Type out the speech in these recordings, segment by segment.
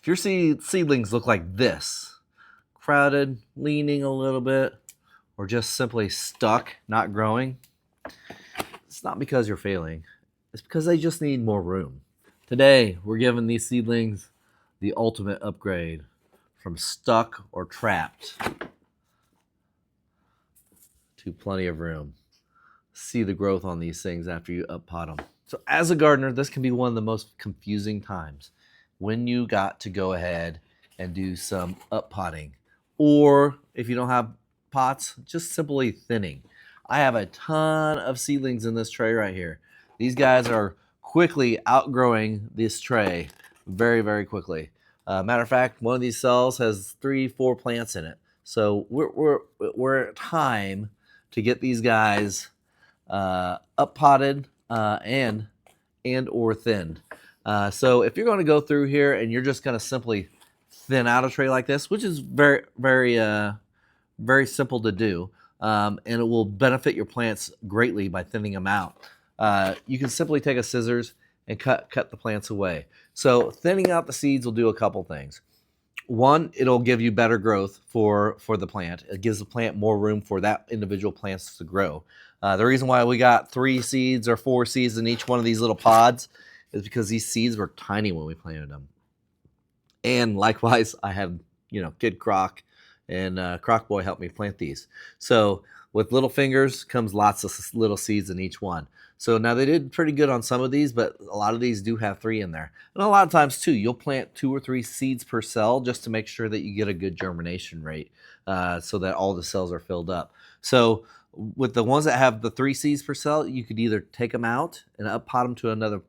If your seedlings look like this, crowded, leaning a little bit, or just simply stuck, not growing, it's not because you're failing. It's because they just need more room. Today, we're giving these seedlings the ultimate upgrade from stuck or trapped to plenty of room. See the growth on these things after you up pot them. So as a gardener, this can be one of the most confusing times when you got to go ahead and do some up potting, or if you don't have pots, just simply thinning. I have a ton of seedlings in this tray right here. These guys are quickly outgrowing this tray very, very quickly. Matter of fact, one of these cells has 3-4 plants in it. So we're at time to get these guys up potted and or thinned. So if you're going to go through here and you're just going to simply thin out a tray like this, which is very, very simple to do, and it will benefit your plants greatly by thinning them out. You can simply take a scissors and cut the plants away. So thinning out the seeds will do a couple things. One, it'll give you better growth for the plant. It gives the plant more room for that individual plants to grow. The reason why we got 3 seeds or 4 seeds in each one of these little pods is because these seeds were tiny when we planted them. And likewise, I had, Kid Croc and Croc Boy helped me plant these. So with little fingers comes lots of little seeds in each one. So now they did pretty good on some of these, but a lot of these do have 3 in there. And a lot of times too, you'll plant 2 or 3 seeds per cell just to make sure that you get a good germination rate so that all the cells are filled up. So with the ones that have the 3 seeds per cell, you could either take them out and up pot them to another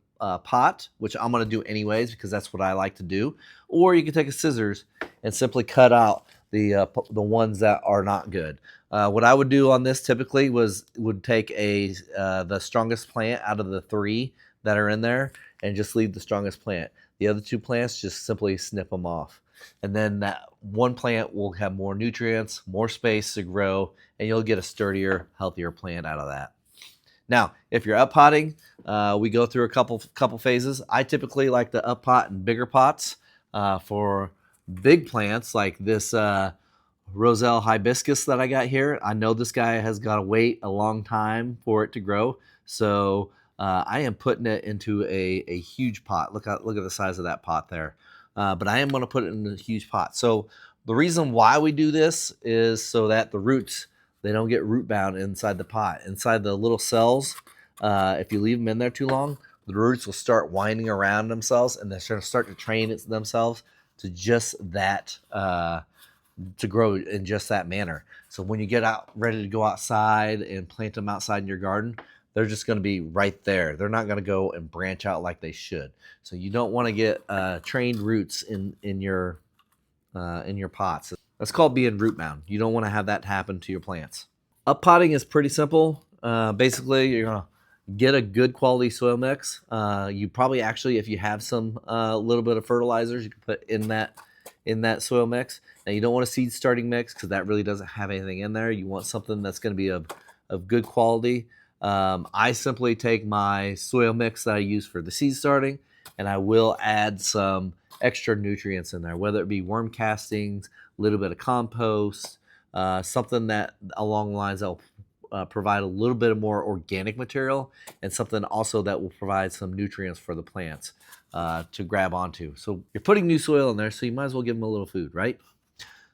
pot, which I'm going to do anyways because that's what I like to do. Or you can take a scissors and simply cut out the ones that are not good. What I would do on this typically would take the strongest plant out of the 3 that are in there and just leave the strongest plant. The other 2 plants, just simply snip them off. And then that one plant will have more nutrients, more space to grow, and you'll get a sturdier, healthier plant out of that. Now, if you're up potting, we go through a couple phases. I typically like to up pot in bigger pots for big plants like this Roselle hibiscus that I got here. I know this guy has got to wait a long time for it to grow, so I am putting it into a huge pot. Look at the size of that pot there. But I am going to put it in a huge pot. So the reason why we do this is so that the roots, they don't get root bound inside the pot. Inside the little cells, if you leave them in there too long, the roots will start winding around themselves and they're going to start to train themselves to just that, to grow in just that manner. So when you get out ready to go outside and plant them outside in your garden, they're just going to be right there. They're not going to go and branch out like they should. So you don't want to get trained roots in your pots. That's called being root bound. You don't want to have that happen to your plants. Up potting is pretty simple. Basically, you're going to get a good quality soil mix. You probably actually, if you have some little bit of fertilizers, you can put in that soil mix. Now you don't want a seed starting mix because that really doesn't have anything in there. You want something that's going to be of good quality. I simply take my soil mix that I use for the seed starting, and I will add some extra nutrients in there, whether it be worm castings, a little bit of compost, something that along the lines that will provide a little bit of more organic material, and something also that will provide some nutrients for the plants to grab onto. So you're putting new soil in there, so you might as well give them a little food, right?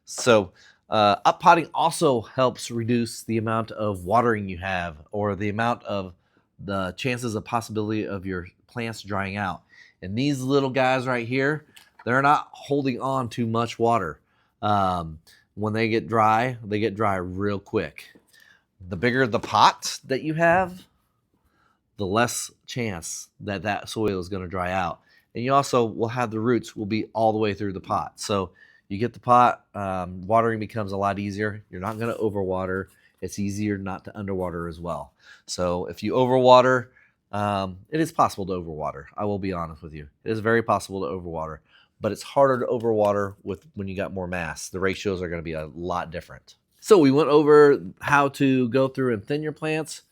So up potting also helps reduce the amount of watering you have, or the amount of the chances of possibility of your plants drying out. And these little guys right here, they're not holding on to much water. When they get dry real quick. The bigger the pot that you have, the less chance that soil is going to dry out. And you also will have the roots will be all the way through the pot. So you get the pot, watering becomes a lot easier. You're not going to overwater. It's easier not to underwater as well. So if you overwater, it is possible to overwater. I will be honest with you. It is very possible to overwater, but it's harder to overwater when you got more mass. The ratios are going to be a lot different. So we went over how to go through and thin your plants.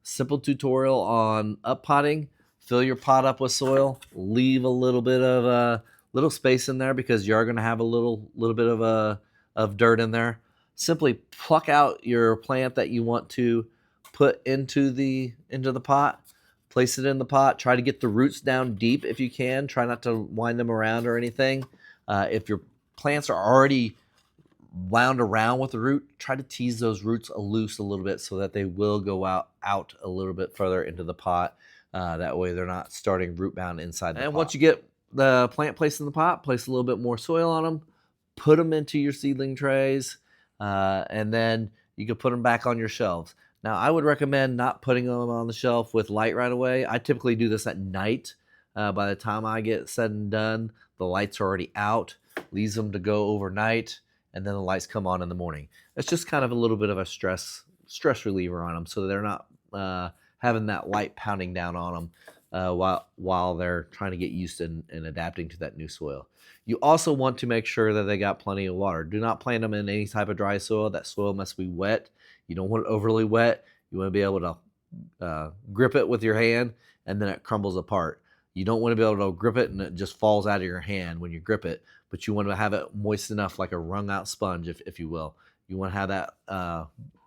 Simple tutorial on up potting. Fill your pot up with soil. Leave a little bit of little space in there because you are going to have a little bit of dirt in there. Simply pluck out your plant that you want to put into the pot. Place it in the pot. Try to get the roots down deep if you can. Try not to wind them around or anything. If your plants are already wound around with the root, try to tease those roots loose a little bit so that they will go out a little bit further into the pot. That way they're not starting root bound inside the pot. And once you get the plant placed in the pot, place a little bit more soil on them, put them into your seedling trays, and then you can put them back on your shelves. Now, I would recommend not putting them on the shelf with light right away. I typically do this at night. By the time I get said and done, the lights are already out. Leaves them to go overnight, and then the lights come on in the morning. It's just kind of a little bit of a stress reliever on them, so they're not having that light pounding down on them while they're trying to get used to and adapting to that new soil. You also want to make sure that they got plenty of water. Do not plant them in any type of dry soil. That soil must be wet. You don't want it overly wet. You want to be able to grip it with your hand, and then it crumbles apart. You don't want to be able to grip it and it just falls out of your hand when you grip it, but you want to have it moist enough, like a wrung out sponge, if you will. You want to have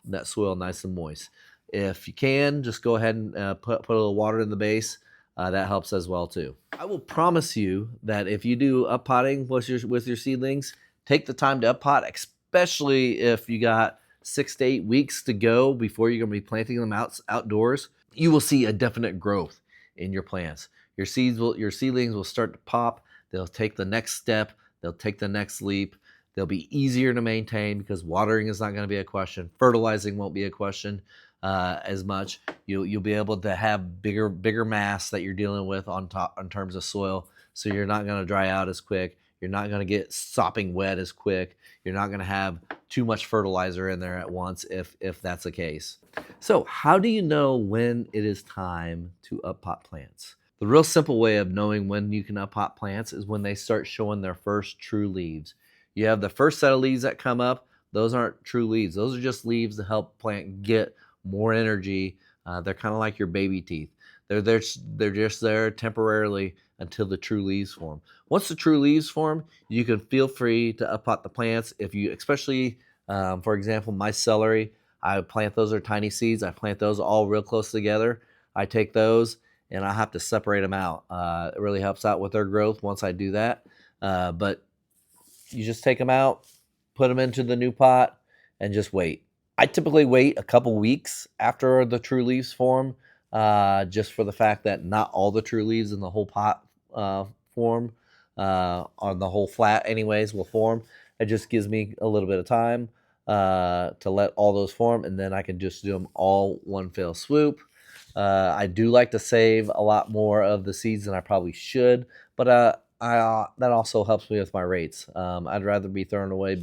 that soil nice and moist. If you can, just go ahead and put a little water in the base. That helps as well too. I will promise you that if you do up potting with your seedlings, take the time to up pot, especially if you got 6 to 8 weeks to go before you're going to be planting them outdoors. You will see a definite growth in your plants. Your seedlings will start to pop. They'll take the next step. They'll take the next leap. They'll be easier to maintain because watering is not going to be a question. Fertilizing won't be a question as much. You'll be able to have bigger mass that you're dealing with on top in terms of soil, so you're not going to dry out as quick. You're not going to get sopping wet as quick. You're not going to have too much fertilizer in there at once if that's the case. So how do you know when it is time to up pot plants? The real simple way of knowing when you can up pot plants is when they start showing their first true leaves. You have the first set of leaves that come up. Those aren't true leaves. Those are just leaves to help plant get more energy. They're kind of like your baby teeth. They're just there temporarily until the true leaves form. Once the true leaves form, you can feel free to up pot the plants. If you, especially for example, my celery, I plant those are tiny seeds. I plant those all real close together. I take those and I have to separate them out. It really helps out with their growth once I do that. But you just take them out, put them into the new pot, and just wait. I typically wait a couple weeks after the true leaves form, just for the fact that not all the true leaves in the whole pot form, on the whole flat anyways, will form. It just gives me a little bit of time to let all those form, and then I can just do them all one fell swoop. I do like to save a lot more of the seeds than I probably should, but that also helps me with my rates. I'd rather be throwing away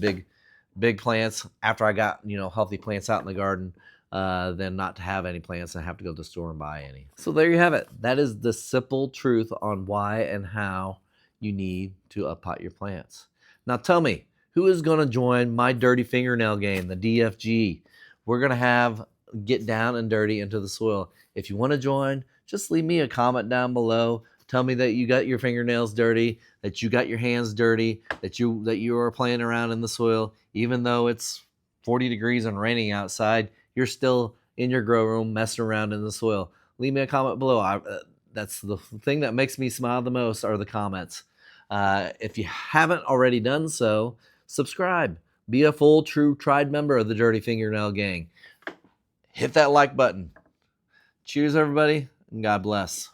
big plants after I got healthy plants out in the garden than not to have any plants and have to go to the store and buy any. So there you have it. That is the simple truth on why and how you need to up pot your plants. Now tell me, who is going to join my Dirty Fingernail Gang, the DFG? We're going to get down and dirty into the soil. If you want to join, just leave me a comment down below. Tell me that you got your fingernails dirty, that you got your hands dirty, that you are playing around in the soil. Even though it's 40 degrees and raining outside, you're still in your grow room messing around in the soil. Leave me a comment below. That's the thing that makes me smile the most are the comments. If you haven't already done so, subscribe. Be a full, true, tried member of the Dirty Fingernail Gang. Hit that like button. Cheers, everybody, and God bless.